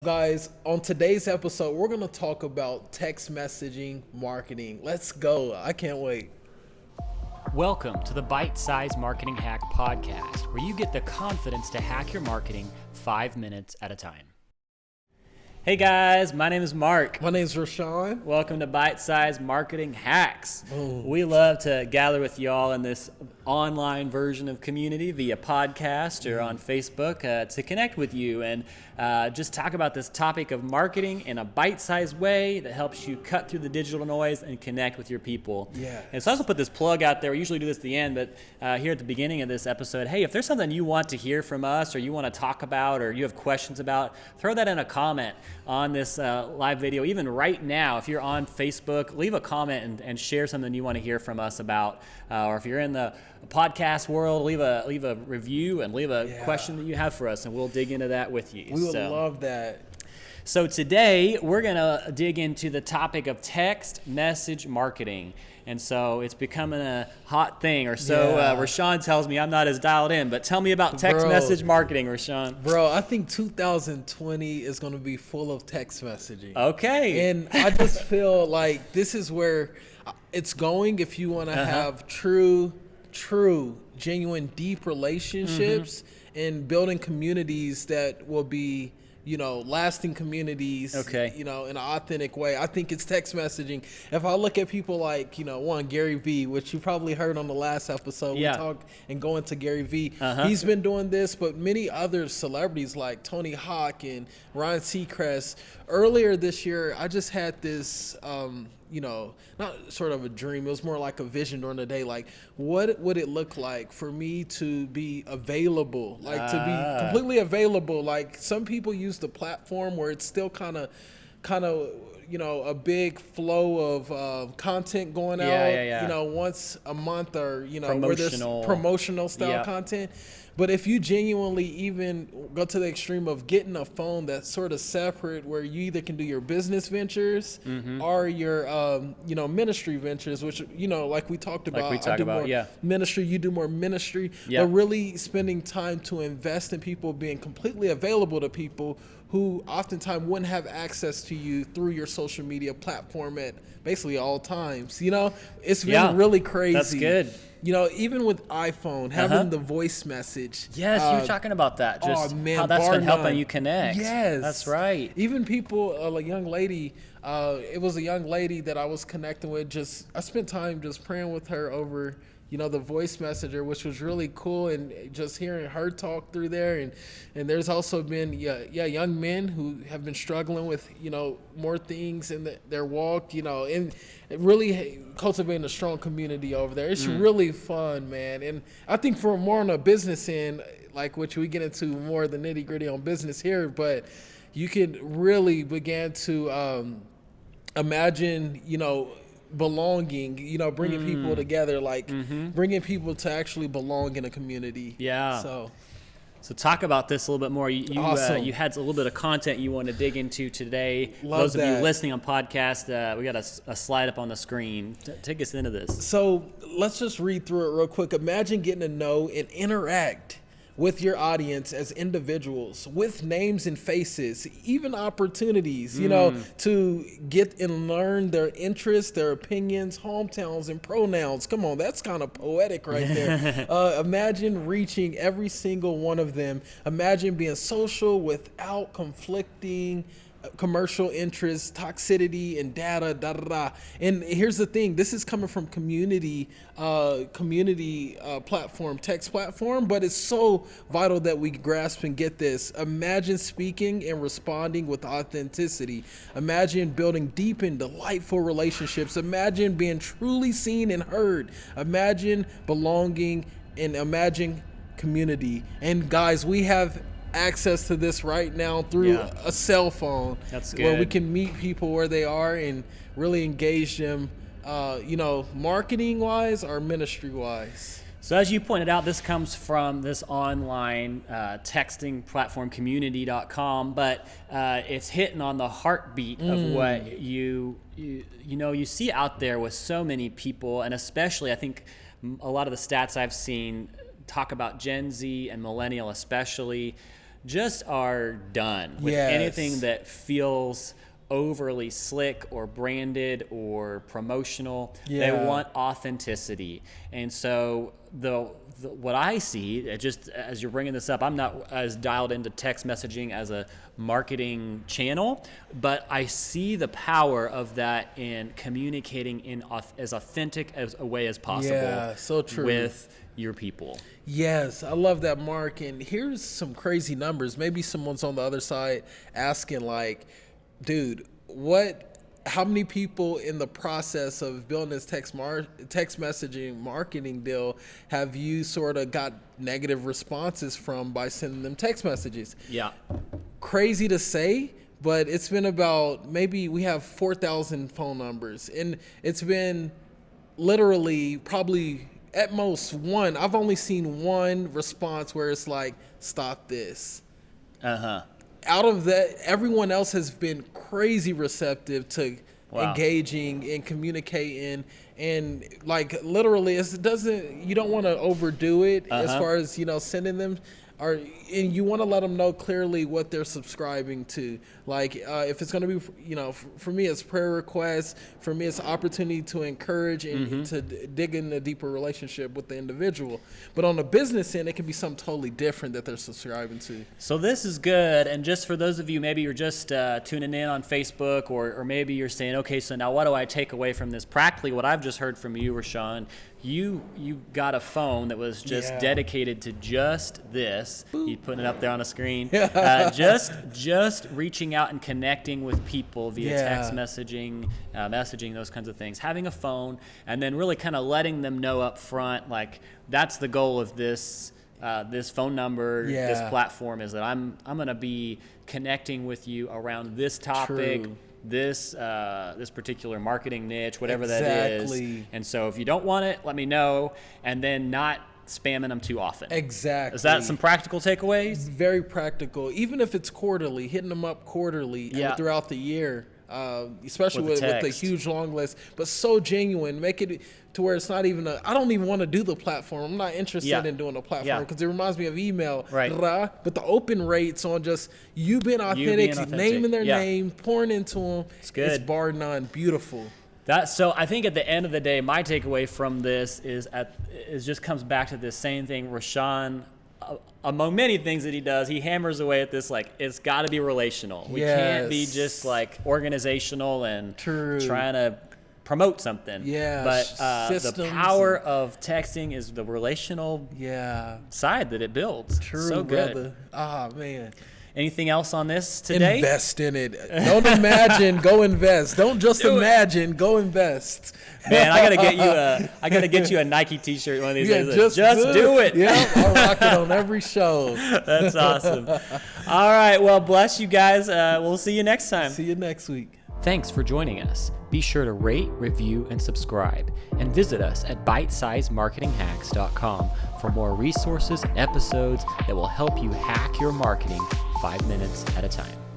Guys, on today's episode, we're going to talk about text messaging marketing. Let's go. I can't wait. Welcome to the Bite Size Marketing Hack Podcast, where you get the confidence to hack your marketing 5 minutes at a time. Hey guys, my name is Mark. My name's Rashawn. Welcome to Bite Size Marketing Hacks. Boom. We love to gather with y'all in this online version of community via podcast or on Facebook to connect with you and just talk about this topic of marketing in a bite-sized way that helps you cut through the digital noise and connect with your people. Yeah. And so I also put this plug out there. We usually do this at the end, but here at the beginning of this episode, hey, if there's something you want to hear from us or you want to talk about or you have questions about, throw that in a comment on this live video. Even right now, if you're on Facebook, leave a comment and share something you want to hear from us about. Or if you're in the podcast world, leave a review and leave a question that you have for us, and we'll dig into that with you. We would love that. So today, we're going to dig into the topic of text message marketing. And so it's becoming a hot thing, or so Rashawn tells me. I'm not as dialed in, but tell me about text message marketing, Rashawn. Bro, I think 2020 is going to be full of text messaging. Okay. And I just feel like this is where it's going if you want to have true, genuine, deep relationships and building communities that will be, lasting communities, in an authentic way. I think it's text messaging. If I look at people like, Gary Vee, which you probably heard on the last episode, we talked and go into Gary Vee. He's been doing this, but many other celebrities like Tony Hawk and Ryan Seacrest. Earlier this year, I just had this, not sort of a dream. It was more like a vision during the day. Like, what would it look like for me to be available? Like, to be completely available. Like, some people use the platform where it's still kind of, a big flow of content going out, once a month or, where there's promotional style content. But if you genuinely even go to the extreme of getting a phone that's sort of separate, where you either can do your business ventures or your, ministry ventures, which, like we talked about, I do more ministry, you do more ministry, but really spending time to invest in people, being completely available to people who oftentimes wouldn't have access to you through your social media platform at basically all times. It's been really crazy. That's good. Even with iPhone, having the voice message. Yes, you were talking about that. Just how that's been helping you connect. Yes. That's right. Even people, a young lady, it was a young lady that I was connecting with. I spent time just praying with her over, the voice messenger, which was really cool, and just hearing her talk through there. And there's also been, young men who have been struggling with, more things in their walk, and really cultivating a strong community over there. It's really fun, man. And I think for more on a business end, like which we get into more of the nitty gritty on business here, but you can really begin to imagine, belonging, bringing people together, like bringing people to actually belong in a community. Yeah. So talk about this a little bit more. Awesome. You had a little bit of content you want to dig into today. Love Those of that. you listening on podcast, we got a slide up on the screen. Take us into this. So let's just read through it real quick. Imagine getting to know and interact with your audience as individuals, with names and faces, even opportunities, to get and learn their interests, their opinions, hometowns, and pronouns. Come on, that's kind of poetic right there. Imagine reaching every single one of them. Imagine being social without conflicting commercial interests, toxicity, and data, And here's the thing: this is coming from community platform, text platform, but it's so vital that we grasp and get this. Imagine speaking and responding with authenticity. Imagine building deep and delightful relationships. Imagine being truly seen and heard. Imagine belonging, and imagine community. And guys, we have access to this right now through a cell phone. That's good. Where we can meet people where they are and really engage them, marketing wise or ministry wise. So as you pointed out, this comes from this online texting platform, community.com, but it's hitting on the heartbeat of what you see out there with so many people, and especially I think a lot of the stats I've seen talk about Gen Z and millennial especially just are done with Yes. anything that feels overly slick or branded or promotional. They Yeah. want authenticity. And so what I see, just as you're bringing this up, I'm not as dialed into text messaging as a marketing channel, but I see the power of that in communicating in as authentic as a way as possible. Yeah, so true. With your people. Yes, I love that, Mark. And here's some crazy numbers. Maybe someone's on the other side asking, like, dude, how many people in the process of building this text messaging marketing deal have you sort of got negative responses from by sending them text messages? Yeah. Crazy to say, but it's been about, maybe we have 4,000 phone numbers, and it's been literally probably at most one. I've only seen one response where it's like, stop this. Out of that, everyone else has been crazy receptive to engaging and communicating, and like literally, you don't want to overdo it as far as, sending them, and you want to let them know clearly what they're subscribing to. Like if it's going to be, for me, it's prayer requests. For me, it's opportunity to encourage and to dig in a deeper relationship with the individual. But on the business end, it can be something totally different that they're subscribing to. So this is good. And just for those of you, maybe you're just tuning in on Facebook, or maybe you're saying, okay, so now what do I take away from this? Practically what I've just heard from you, Rashawn, you got a phone that was just dedicated to just this. You're putting it up there on a screen. Just reaching out and connecting with people via text messaging, those kinds of things. Having a phone, and then really kind of letting them know up front, like, that's the goal of this phone number, this platform, is that I'm going to be connecting with you around this topic. True. This particular marketing niche, whatever that is. And so if you don't want it, let me know, and then not spamming them too often. Exactly. Is that some practical takeaways? Very practical. Even if it's quarterly, hitting them up quarterly and throughout the year, especially with the huge long list, but so genuine. Make it to where it's not even I don't even want to do the platform. I'm not interested in doing a platform because it reminds me of email. Right. But the open rates on just you being authentic, naming their name, pouring into them, it's good. It's bar none. Beautiful. So I think at the end of the day, my takeaway from this is just comes back to this same thing. Rashawn, among many things that he does, he hammers away at this, like, it's got to be relational. We can't be just like organizational and trying to promote something. But the power of texting is the relational side that it builds. True, so good. brother. Ah, man. Anything else on this today? Invest in it. Don't imagine, go invest. Don't just imagine, go invest. Man, I gotta get you a Nike T-shirt one of these days. Just do it. Yeah, I'll rock it on every show. That's awesome. All right, well, bless you guys. We'll see you next time. See you next week. Thanks for joining us. Be sure to rate, review, and subscribe. And visit us at bitesizemarketinghacks.com for more resources and episodes that will help you hack your marketing 5 minutes at a time.